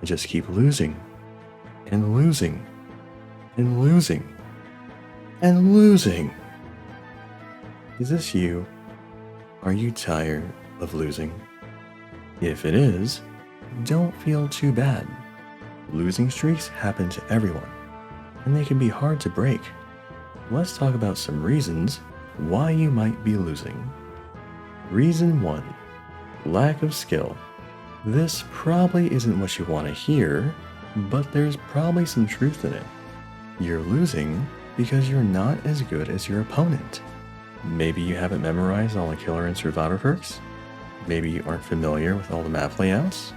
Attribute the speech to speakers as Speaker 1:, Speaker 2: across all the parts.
Speaker 1: I just keep losing, and losing, and losing, and losing. Is this you? Are you tired of losing? If it is, don't feel too bad. Losing streaks happen to everyone, and they can be hard to break. Let's talk about some reasons why you might be losing. Reason 1. Lack of skill. This probably isn't what you want to hear, but there's probably some truth in it. You're losing because you're not as good as your opponent. Maybe you haven't memorized all the killer and survivor perks. Maybe you aren't familiar with all the map layouts.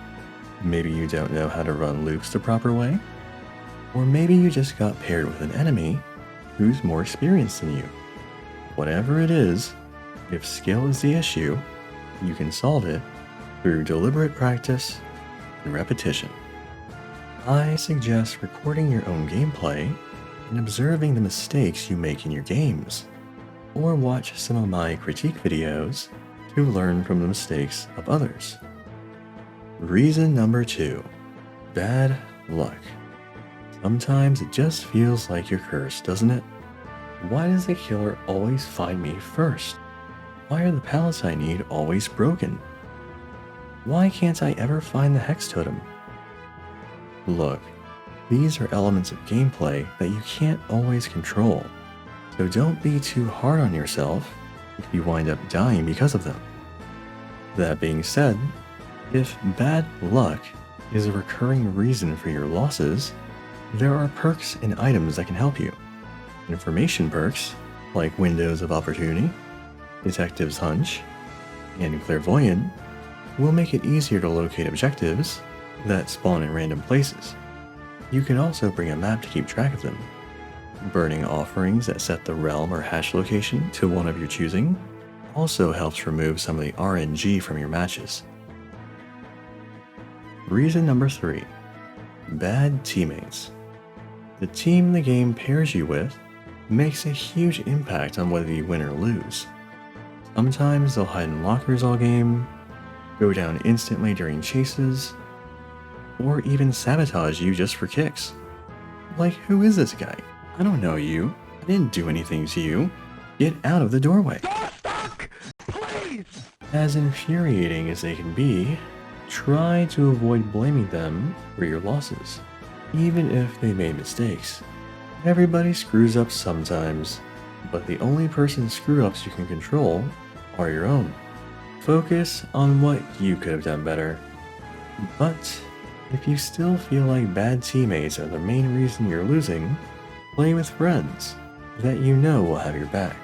Speaker 1: Maybe you don't know how to run loops the proper way. Or maybe you just got paired with an enemy who's more experienced than you. Whatever it is, if skill is the issue, you can solve it through deliberate practice and repetition. I suggest recording your own gameplay and observing the mistakes you make in your games, or watch some of my critique videos to learn from the mistakes of others. Reason number 2. Bad luck. Sometimes it just feels like you're cursed, doesn't it? Why does the killer always find me first? Why are the pallets I need always broken? Why can't I ever find the hex totem? Look, these are elements of gameplay that you can't always control, so don't be too hard on yourself if you wind up dying because of them. That being said, if bad luck is a recurring reason for your losses, there are perks and items that can help you. Information perks, like Windows of Opportunity, Detective's Hunch, and Clairvoyant, will make it easier to locate objectives that spawn in random places. You can also bring a map to keep track of them. Burning offerings that set the realm or hash location to one of your choosing also helps remove some of the RNG from your matches. Reason number 3. Bad teammates. The team the game pairs you with makes a huge impact on whether you win or lose. Sometimes they'll hide in lockers all game, go down instantly during chases, or even sabotage you just for kicks. Like, who is this guy? I don't know you. I didn't do anything to you. Get out of the doorway.
Speaker 2: Stuck! Please!
Speaker 1: As infuriating as they can be, try to avoid blaming them for your losses, even if they made mistakes. Everybody screws up sometimes, but the only person's screw-ups you can control are your own. Focus on what you could have done better. But if you still feel like bad teammates are the main reason you're losing, play with friends that you know will have your back.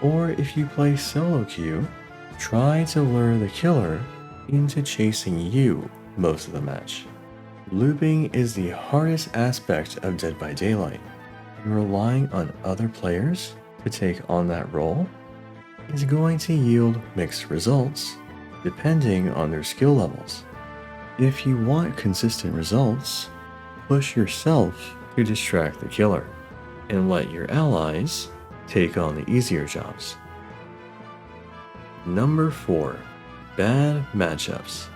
Speaker 1: Or if you play solo queue, try to lure the killer into chasing you most of the match. Looping is the hardest aspect of Dead by Daylight, and relying on other players to take on that role is going to yield mixed results depending on their skill levels. If you want consistent results, push yourself to distract the killer and let your allies take on the easier jobs. Number 4. Bad matchups.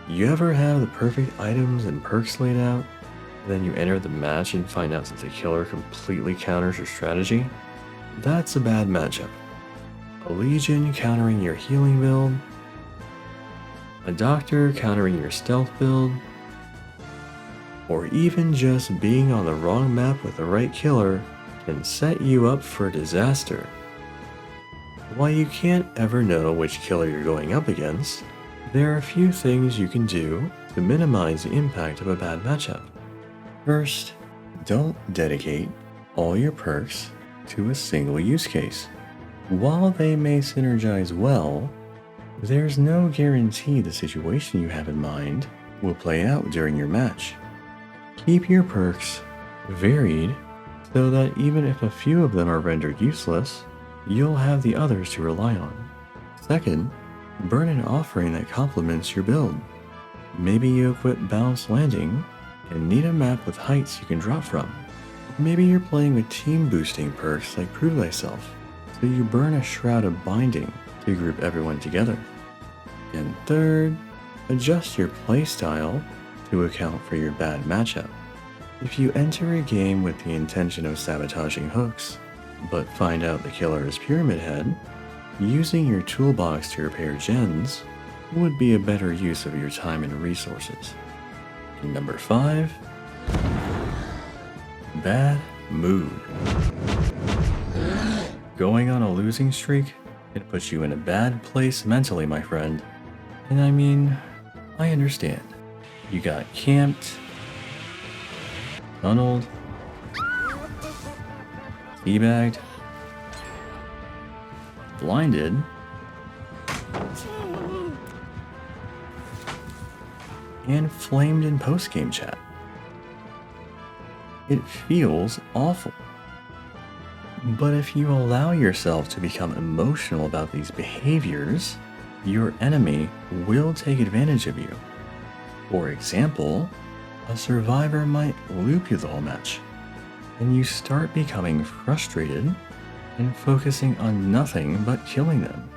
Speaker 1: You ever have the perfect items and perks laid out, and then you enter the match and find out that the killer completely counters your strategy? That's a bad matchup. A Legion countering your healing build, a Doctor countering your stealth build, or even just being on the wrong map with the right killer can set you up for disaster. While you can't ever know which killer you're going up against, there are a few things you can do to minimize the impact of a bad matchup. First, don't dedicate all your perks to a single use case. While they may synergize well, there's no guarantee the situation you have in mind will play out during your match. Keep your perks varied so that even if a few of them are rendered useless, you'll have the others to rely on. Second, burn an offering that complements your build. Maybe you equip Balanced Landing and need a map with heights you can drop from. Maybe you're playing with team boosting perks like Prove Thyself, so you burn a Shroud of Binding to group everyone together. And third, adjust your playstyle to account for your bad matchup. If you enter a game with the intention of sabotaging hooks, but find out the killer is Pyramid Head, using your toolbox to repair gens would be a better use of your time and resources. And number 5, bad mood. Going on a losing streak can put you in a bad place mentally, my friend. And I mean, I understand. You got camped, tunneled, teabagged, blinded, and flamed in post-game chat. It feels awful. But if you allow yourself to become emotional about these behaviors, your enemy will take advantage of you. For example, a survivor might loop you the whole match, and you start becoming frustrated and focusing on nothing but killing them.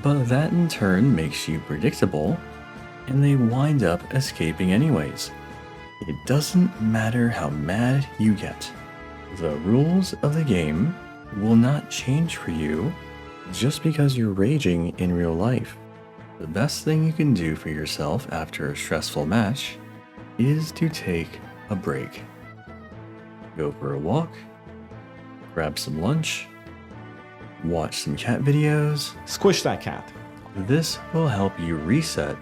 Speaker 1: But that in turn makes you predictable, and they wind up escaping anyways. It doesn't matter how mad you get. The rules of the game will not change for you just because you're raging in real life. The best thing you can do for yourself after a stressful match is to take a break. Go for a walk, grab some lunch, watch some cat videos.
Speaker 3: Squish that cat.
Speaker 1: This will help you reset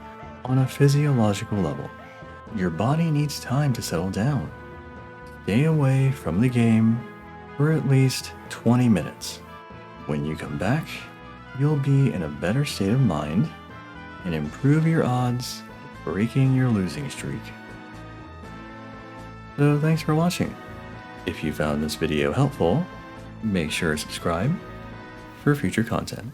Speaker 1: on a physiological level. Your body needs time to settle down. Stay away from the game for at least 20 minutes. When you come back, you'll be in a better state of mind and improve your odds of breaking your losing streak. So thanks for watching. If you found this video helpful, make sure to subscribe for future content.